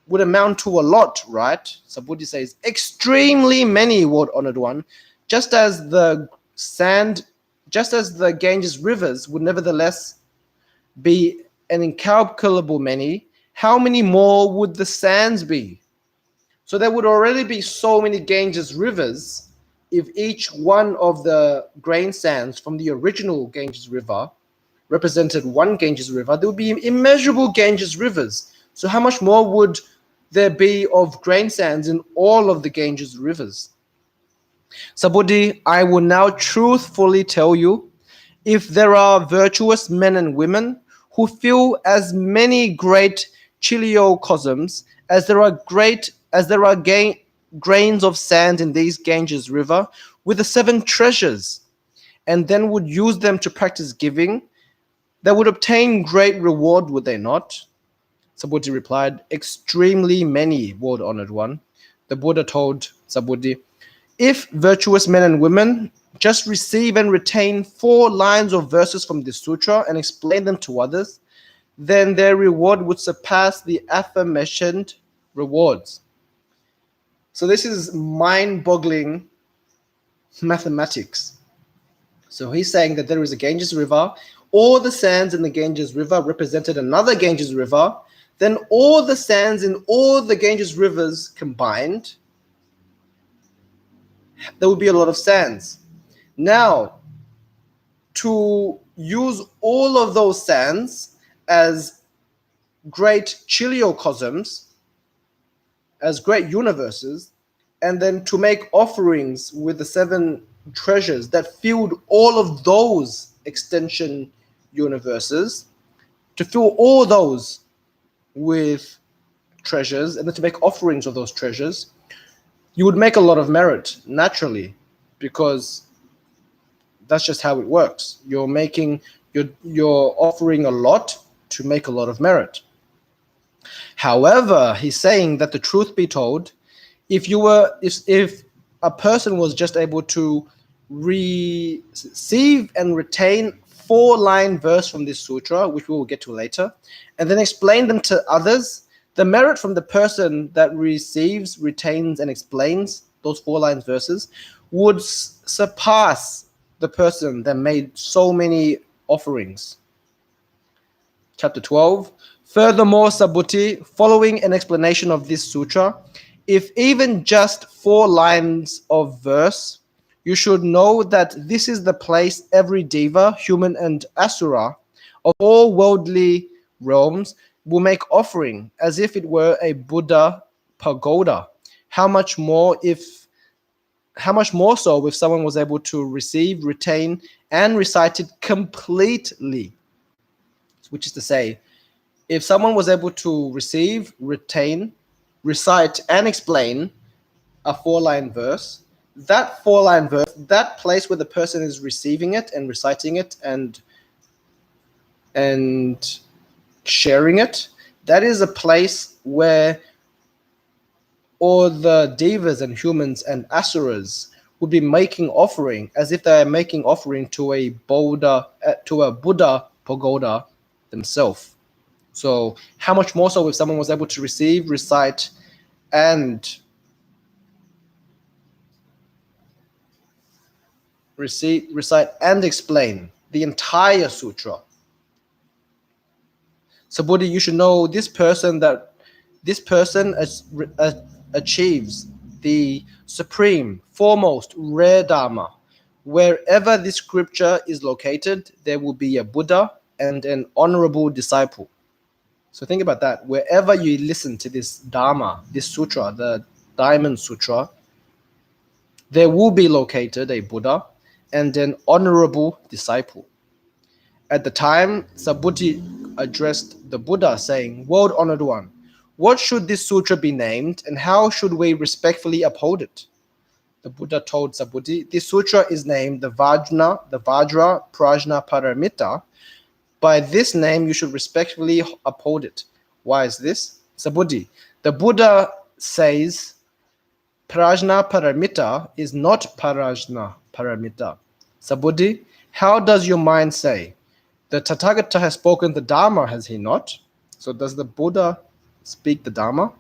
would amount to a lot, right? Subhuti says, extremely many, Lord Honored One. Just as the Ganges rivers would nevertheless be an incalculable many, how many more would the sands be? So there would already be so many Ganges rivers if each one of the grain sands from the original Ganges river represented one Ganges river. There would be immeasurable Ganges rivers. So how much more would there be of grain sands in all of the Ganges rivers? Subhuti, I will now truthfully tell you, if there are virtuous men and women who fill as many great chiliocosms as there are grains of sand in these Ganges river with the 7 treasures, and then would use them to practice giving, they would obtain great reward, would they not? Subhuti replied, extremely many, Lord Honored One. The Buddha told Subhuti, if virtuous men and women just receive and retain 4 lines of verses from this sutra and explain them to others, then their reward would surpass the aforementioned rewards. So this is mind-boggling mathematics. So he's saying that there is a Ganges river, all the sands in the Ganges river represented another Ganges river, then all the sands in all the Ganges rivers combined, there would be a lot of sands. Now, to use all of those sands as great chiliocosms, as great universes, and then to make offerings with the 7 treasures that filled all of those extension universes, to fill all those with treasures, and then to make offerings of those treasures, you would make a lot of merit naturally, because that's just how it works. You're offering a lot to make a lot of merit. However, he's saying that the truth be told, if a person was just able to receive and retain 4-line verse from this sutra, which we will get to later, and then explain them to others, the merit from the person that receives, retains, and explains those 4-line verses would surpass the person that made so many offerings. Chapter 12. Furthermore, Subhuti, following an explanation of this sutra, if even just 4 lines of verse, you should know that this is the place every deva, human and asura, of all worldly realms will make offering as if it were a Buddha pagoda. How much more so if someone was able to receive, retain, and recite it completely? Which is to say, if someone was able to receive, retain, recite, and explain a 4-line verse, that 4-line verse, that place where the person is receiving it and reciting it and sharing it, that is a place where all the devas and humans and asuras would be making offering as if they are making offering to a Buddha pagoda themselves. So how much more so if someone was able to receive, recite, and explain the entire sutra. So Buddha, you should know this person achieves the supreme, foremost, rare Dharma. Wherever this scripture is located, there will be a Buddha and an honorable disciple. So think about that. Wherever you listen to this Dharma, this sutra, the Diamond Sutra, there will be located a Buddha and an honorable disciple. At the time, Subhuti addressed the Buddha saying, "World honored one, what should this sutra be named and how should we respectfully uphold it?" The Buddha told Subhuti, "This sutra is named the Vajracchedikā Prajñāpāramitā. By this name, you should respectfully uphold it." Why is this? Subhuti, the Buddha says Prajñāpāramitā is not Prajñāpāramitā. Subhuti, how does your mind say? The Tathagata has spoken the Dharma, has he not? So does the Buddha speak the Dharma?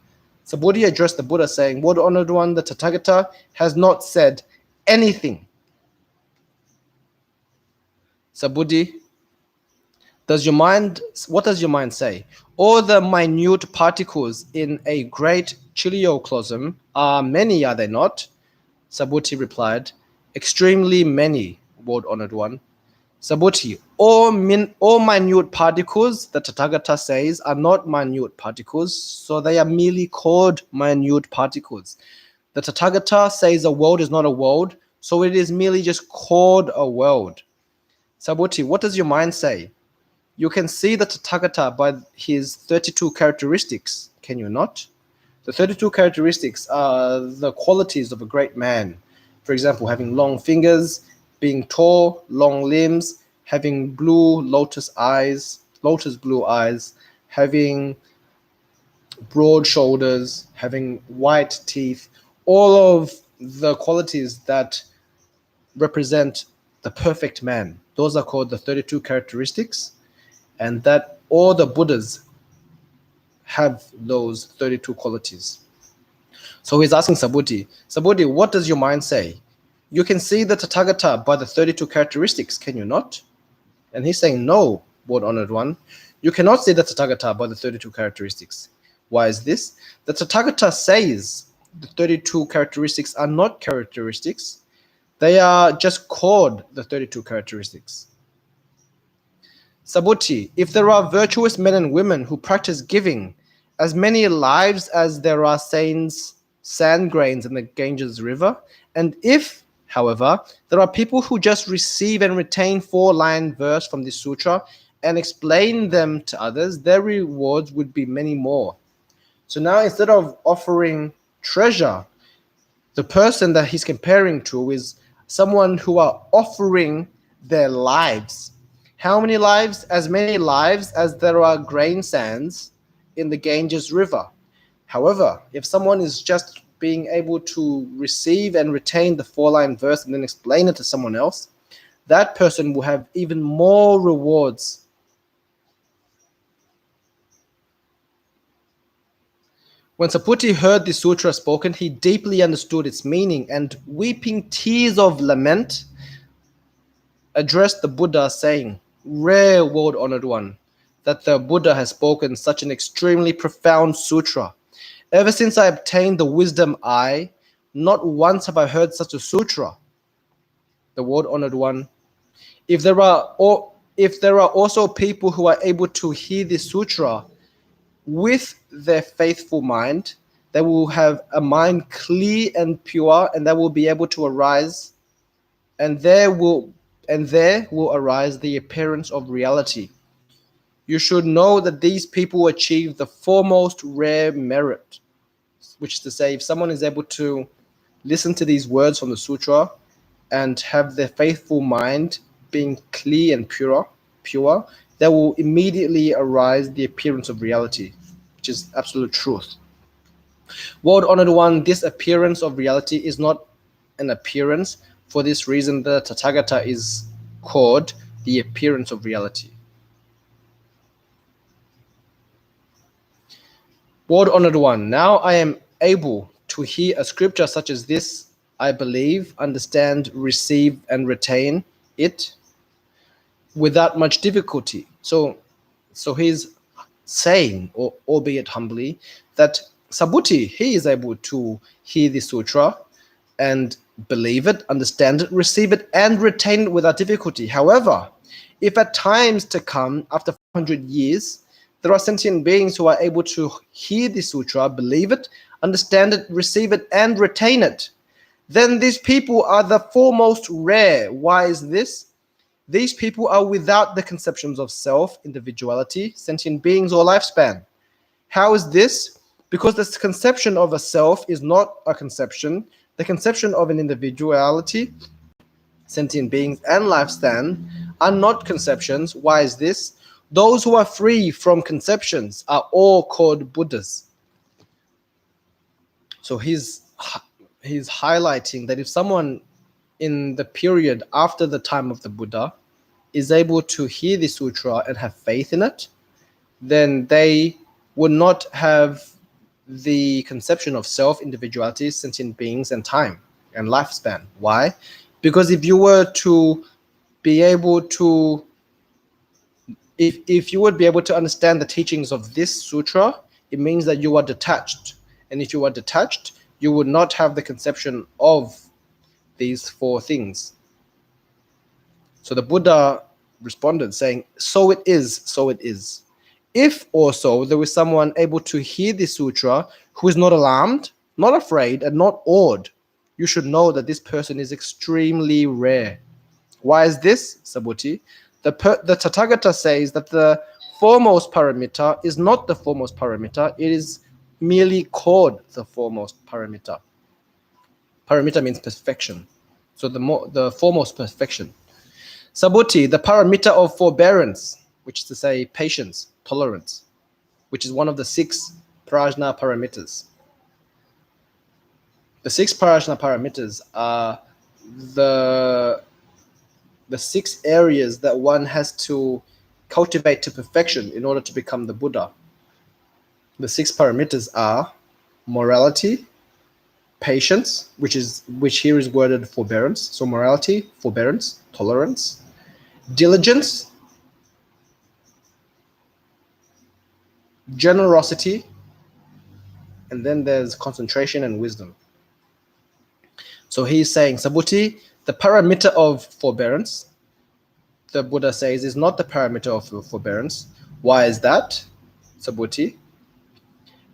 Subhuti addressed the Buddha saying, "World honored one, the Tathagata has not said anything." Subhuti, what does your mind say? All the minute particles in a great chiliocosm are many, are they not? Subhuti replied, "Extremely many, world honored one." Subhuti, all minute particles, the Tathagata says, are not minute particles, so they are merely called minute particles. The Tathagata says a world is not a world, so it is merely just called a world. Subhuti, what does your mind say? You can see the Tathagata by his 32 characteristics, can you not? The 32 characteristics are the qualities of a great man. For example, having long fingers, being tall, long limbs, having blue lotus blue eyes, having broad shoulders, having white teeth, all of the qualities that represent the perfect man. Those are called the 32 characteristics, and that all the Buddhas have those 32 qualities. So he's asking Subhuti, what does your mind say? You can see the Tathagata by the 32 characteristics, can you not? And he's saying, no, world honored one, you cannot see the Tathagata by the 32 characteristics. Why is this? The Tathagata says the 32 characteristics are not characteristics. They are just called the 32 characteristics. Subhuti, if there are virtuous men and women who practice giving as many lives as there are sand grains in the Ganges River, and if, however, there are people who just receive and retain 4-line verse from this sutra and explain them to others, their rewards would be many more. So now instead of offering treasure, the person that he's comparing to is someone who are offering their lives. How many lives? As many lives as there are grain sands in the Ganges River. However, if someone is just being able to receive and retain the 4-line verse and then explain it to someone else, that person will have even more rewards. When Subhuti heard the sutra spoken, he deeply understood its meaning and, weeping tears of lament, addressed the Buddha saying, rare, world-honored one, that the Buddha has spoken such an extremely profound sutra. Ever since I obtained the wisdom eye, not once have I heard such a sutra. The world-honored one. If there are also people who are able to hear this sutra with their faithful mind, they will have a mind clear and pure, and they will be able to arise, and there will arise the appearance of reality. You should know that these people achieve the foremost rare merit, which is to say, if someone is able to listen to these words from the sutra and have their faithful mind being clear and pure, there will immediately arise the appearance of reality, which is absolute truth. World-honored one, this appearance of reality is not an appearance. For this reason, the Tathagata is called the appearance of reality. World-honored one, now I am able to hear a scripture such as this. I believe, understand, receive, and retain it without much difficulty. So he's saying, or albeit humbly, that Subhuti, he is able to hear the sutra and believe it, understand it, receive it, and retain it without difficulty. However, if at times to come, after 400 years, there are sentient beings who are able to hear the sutra, believe it, understand it, receive it, and retain it, then these people are the foremost rare. Why is this? These people are without the conceptions of self, individuality, sentient beings, or lifespan. How is this? Because this conception of a self is not a conception. The conception of an individuality, sentient beings, and lifespan are not conceptions. Why is this? Those who are free from conceptions are all called Buddhas. So he's highlighting that if someone in the period after the time of the Buddha is able to hear the sutra and have faith in it, then they would not have the conception of self, individuality, sentient beings, and time and lifespan. Why? Because if you were to be able to, if you would be able to understand the teachings of this sutra, it means that you are detached. And if you are detached, you would not have the conception of these four things. So the Buddha responded saying, so it is, so it is. If also there is someone able to hear the sutra who is not alarmed, not afraid, and not awed, you should know that this person is extremely rare. Why is this, Subhuti? The Tathagata says that the foremost paramita is not the foremost paramita, it is merely called the foremost paramita. Paramita means perfection. So the foremost perfection. Subhuti, the paramita of forbearance, which is to say patience, tolerance, which is one of the 6 Prajñāpāramitas. The 6 Prajñāpāramitas are the 6 areas that one has to cultivate to perfection in order to become the Buddha. The 6 paramitas are morality, patience, which here is worded forbearance. So morality, forbearance, tolerance, diligence, generosity, and then there's concentration and wisdom. So he's saying, Subhuti, the paramita of forbearance, the Buddha says, is not the paramita of forbearance. Why is that, Subhuti?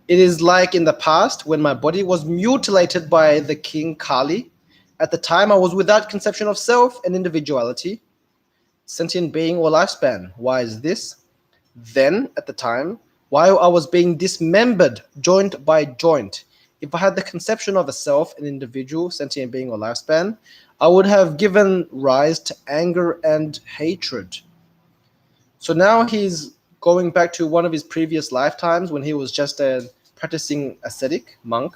It is like in the past when my body was mutilated by the king Kali. At the time I was without conception of self and individuality, sentient being, or lifespan. Why is this? Then, at the time, while I was being dismembered joint by joint, if I had the conception of a self, an individual, sentient being, or lifespan, I would have given rise to anger and hatred. So now he's going back to one of his previous lifetimes when he was just a practicing ascetic monk,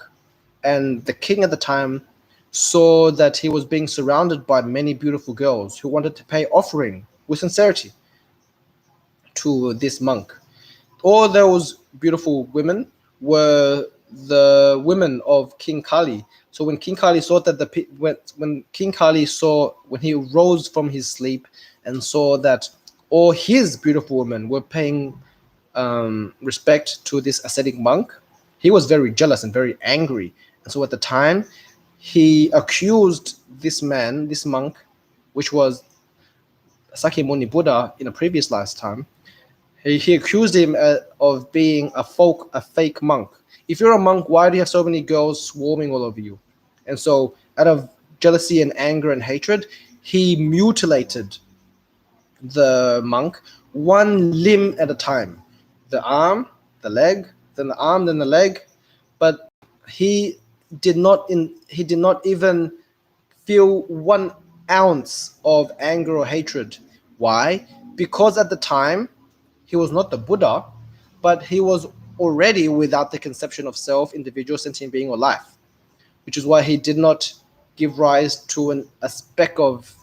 and the king at the time saw that he was being surrounded by many beautiful girls who wanted to pay offering with sincerity to this monk. All those beautiful women were the women of King Kali. So when King Kali saw that when he rose from his sleep and saw that or his beautiful women were paying respect to this ascetic monk, he was very jealous and very angry. And so at the time, he accused this man, this monk, which was Sakyamuni Buddha in a previous lifetime. He accused him of being a fake monk. If you're a monk, why do you have so many girls swarming all over you? And so out of jealousy and anger and hatred, he mutilated the monk one limb at a time. The arm, the leg, then the arm, then the leg. But he did not even feel 1 ounce of anger or hatred. Why? Because at the time, he was not the Buddha, but he was already without the conception of self, individual, sentient being, or life, which is why he did not give rise to a speck of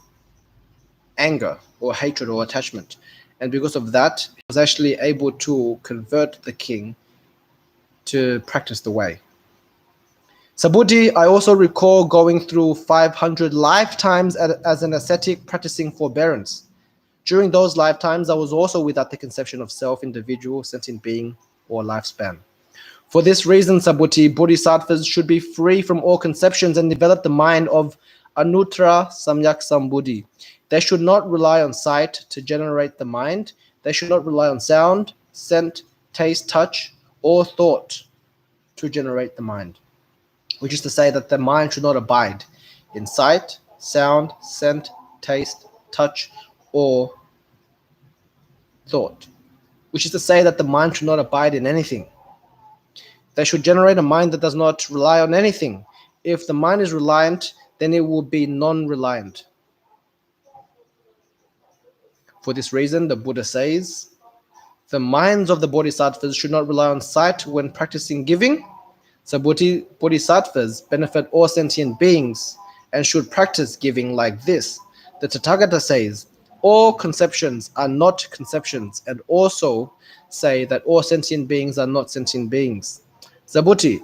anger or hatred or attachment. And because of that, he was actually able to convert the king to practice the way. Subhuti, I also recall going through 500 lifetimes as an ascetic practicing forbearance. During those lifetimes, I was also without the conception of self, individual, sentient being, or lifespan. For this reason, Subhuti, bodhisattvas should be free from all conceptions and develop the mind of Anuttara Samyak Sambuddhi. They should not rely on sight to generate the mind. They should not rely on sound, scent, taste, touch, or thought to generate the mind. Which is to say that the mind should not abide in sight, sound, scent, taste, touch, or thought. Which is to say that the mind should not abide in anything. They should generate a mind that does not rely on anything. If the mind is reliant, then it will be non-reliant. For this reason, the Buddha says, the minds of the bodhisattvas should not rely on sight when practicing giving. Subhuti, bodhisattvas benefit all sentient beings and should practice giving like this. The Tathagata says, all conceptions are not conceptions, and also say that all sentient beings are not sentient beings. Subhuti,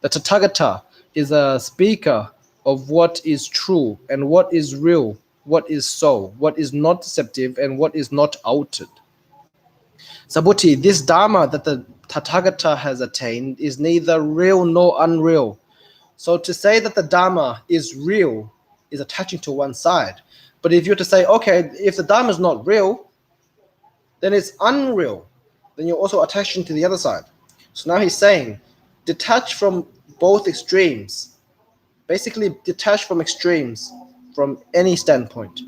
the Tathagata is a speaker of what is true and what is real, what is so, what is not deceptive, and what is not altered. Subhuti, this Dharma that the Tathagata has attained is neither real nor unreal. So to say that the Dharma is real is attaching to one side. But if you're to say, okay, if the Dharma is not real, then it's unreal, then you're also attaching to the other side. So now he's saying, detach from both extremes. Basically, detach from extremes from any standpoint.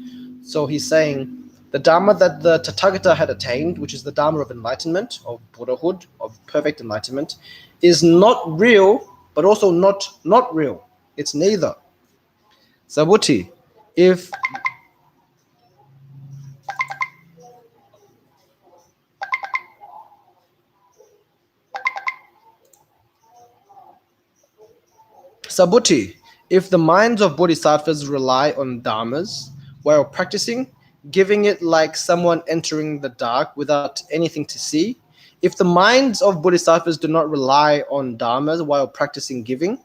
So he's saying, the Dharma that the Tathagata had attained, which is the Dharma of enlightenment, of Buddhahood, of perfect enlightenment, is not real, but also not real. It's neither. Subhuti, if the minds of bodhisattvas rely on dharmas while practicing, giving it like someone entering the dark without anything to see, if the minds of bodhisattvas do not rely on dharmas while practicing giving,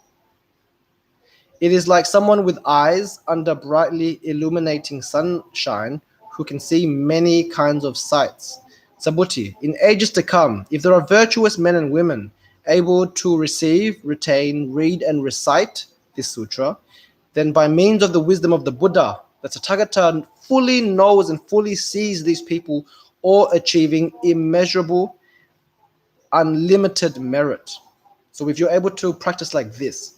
it is like someone with eyes under brightly illuminating sunshine who can see many kinds of sights. Subhuti, in ages to come, if there are virtuous men and women able to receive, retain, read, and recite this sutra, then by means of the wisdom of the Buddha, the Tathagata fully knows and fully sees these people all achieving immeasurable, unlimited merit. So if you're able to practice like this,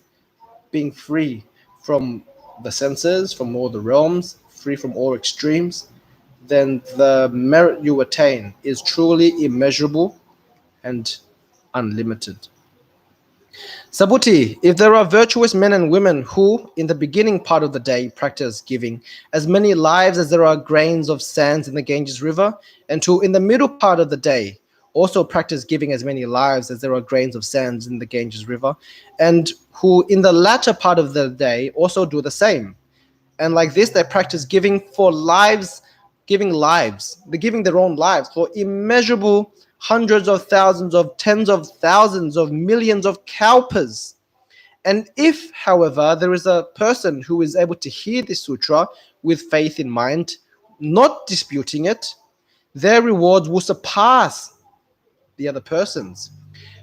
being free from the senses, from all the realms, free from all extremes, then the merit you attain is truly immeasurable and unlimited. Subhuti, if there are virtuous men and women who, in the beginning part of the day, practice giving as many lives as there are grains of sand in the Ganges River, and who, in the middle part of the day, also practice giving as many lives as there are grains of sand in the Ganges River, and who, in the latter part of the day, also do the same. And like this, they practice giving for lives, giving lives. They're giving their own lives for immeasurable hundreds of thousands of tens of thousands of millions of kalpas. And if, however, there is a person who is able to hear this sutra with faith in mind, not disputing it, their rewards will surpass the other person's.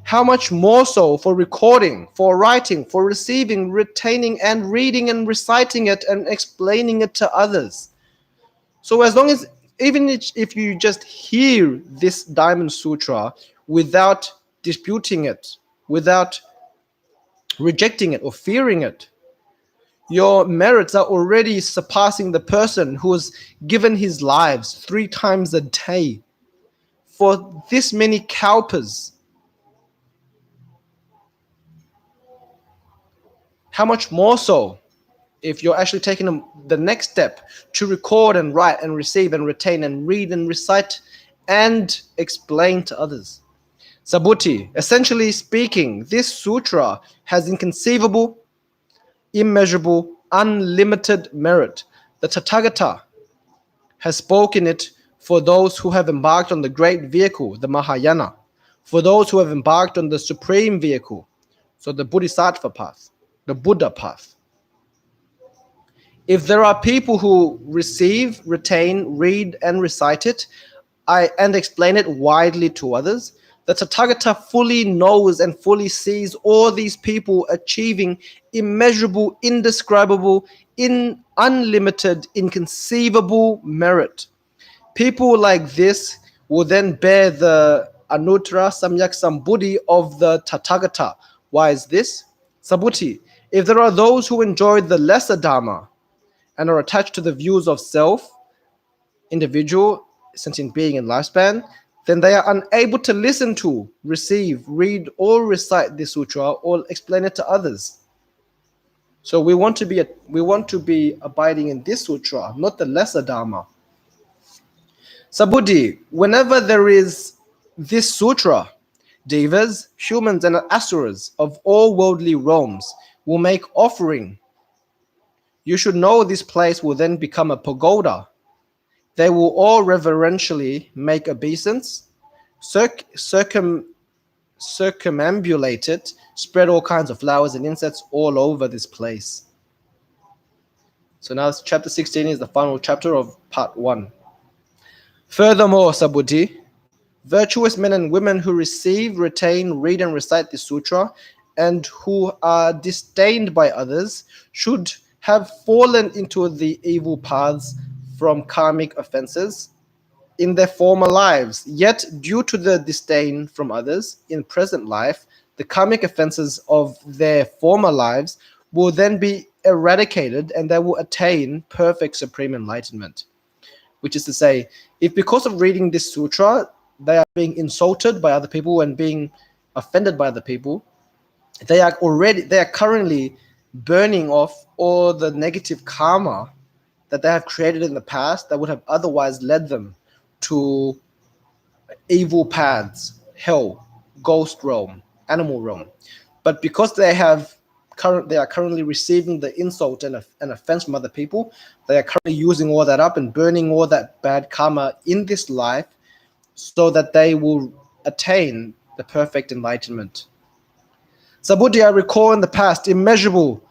How much more so for recording, for writing, for receiving, retaining, and reading and reciting it and explaining it to others. So as long as, even if you just hear this Diamond Sutra without disputing it, without rejecting it or fearing it, your merits are already surpassing the person who has given his lives 3 times a day for this many kalpas. How much more so if you're actually taking the next step to record and write and receive and retain and read and recite and explain to others. Subhuti, essentially speaking, this sutra has inconceivable, immeasurable, unlimited merit. The Tathagata has spoken it for those who have embarked on the great vehicle, the Mahayana, for those who have embarked on the supreme vehicle, so the Bodhisattva path, the Buddha path. If there are people who receive, retain, read, and recite it, and explain it widely to others, the Tathagata fully knows and fully sees all these people achieving immeasurable, indescribable, unlimited, inconceivable merit. People like this will then bear the Anuttara Samyak Sambuddhi of the Tathagata. Why is this? Subhuti, if there are those who enjoy the lesser Dharma and are attached to the views of self, individual, sentient being, and lifespan, then they are unable to listen to, receive, read, or recite this sutra or explain it to others. So we want to be abiding in this sutra, not the lesser Dharma. Subhuti, whenever there is this sutra, devas, humans, and asuras of all worldly realms will make offering. You should know this place will then become a pagoda. They will all reverentially make obeisance, circumambulate it, spread all kinds of flowers and insects all over this place. So now chapter 16 is the final chapter of part 1. Furthermore, Subhuti, virtuous men and women who receive, retain, read, and recite this sutra, and who are disdained by others, should have fallen into the evil paths from karmic offenses in their former lives. Yet, due to the disdain from others in present life, the karmic offenses of their former lives will then be eradicated and they will attain perfect supreme enlightenment. Which is to say, if because of reading this sutra, they are being insulted by other people and being offended by other people, they are currently burning off all the negative karma that they have created in the past that would have otherwise led them to evil paths, hell, ghost realm, animal realm. But because they are currently receiving the insult and offense from other people, they are currently using all that up and burning all that bad karma in this life so that they will attain the perfect enlightenment. Subhuti, I recall in the past immeasurable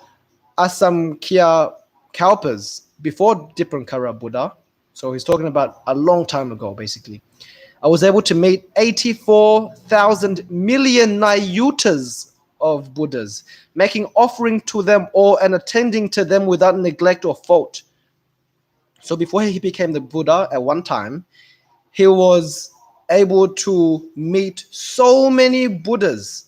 Asamkhya kalpas before Dipankara Buddha. So he's talking about a long time ago, basically. I was able to meet 84,000 million Nayutas of Buddhas, making offering to them all and attending to them without neglect or fault. So before he became the Buddha at one time, he was able to meet so many Buddhas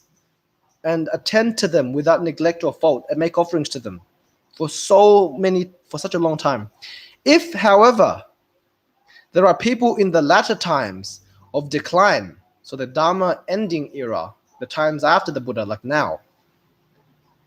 and attend to them without neglect or fault and make offerings to them for such a long time. If, however, there are people in the latter times of decline, so the Dharma ending era, the times after the Buddha, like now,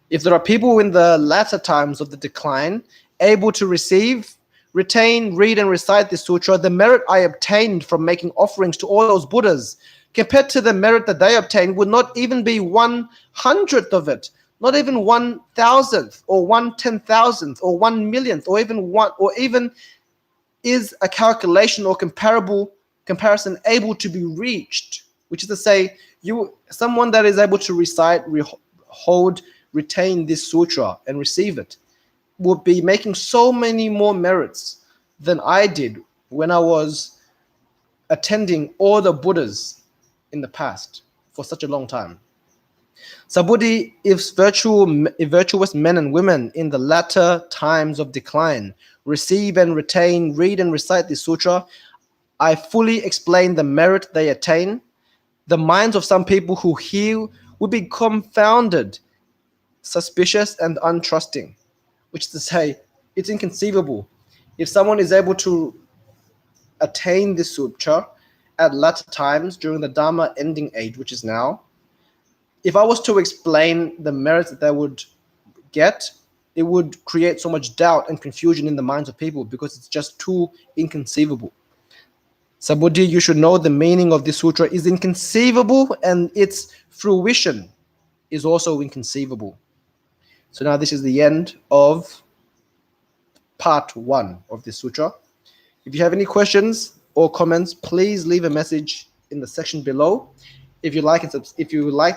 if there are people in the latter times of the decline able to receive, retain, read, and recite this sutra, the merit I obtained from making offerings to all those Buddhas, compared to the merit that they obtained, would not even be 1/100th of it, not even 1,000th or 1/10,000th or 1/1,000,000th, or even is a calculation or comparison able to be reached. Which is to say, someone that is able to recite, hold, retain this sutra and receive it would be making so many more merits than I did when I was attending all the Buddhas in the past for such a long time. Sabuddhi, if virtuous men and women in the latter times of decline receive and retain, read and recite this sutra, I fully explain the merit they attain. The minds of some people who hear will be confounded, suspicious, and untrusting, which is to say, it's inconceivable. If someone is able to attain this sutra at latter times during the Dharma ending age, which is now, if I was to explain the merits that they would get, it would create so much doubt and confusion in the minds of people because it's just too inconceivable. Sabuddhi, you should know the meaning of this sutra is inconceivable and its fruition is also inconceivable. So now this is the end of part 1 of this sutra. If you have any questions or comments, please leave a message in the section below. If you like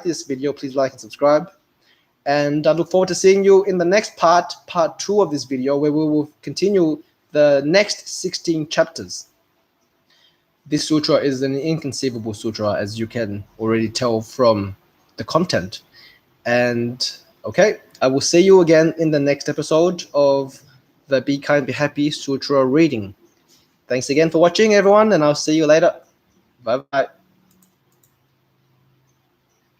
this video, please like and subscribe. And I look forward to seeing you in the next part 2 of this video, where we will continue the next 16 chapters. This sutra is an inconceivable sutra, as you can already tell from the content. And okay, I will see you again in the next episode of the Be Kind, Be Happy Sutra reading. Thanks again for watching, everyone, and I'll see you later. Bye-bye.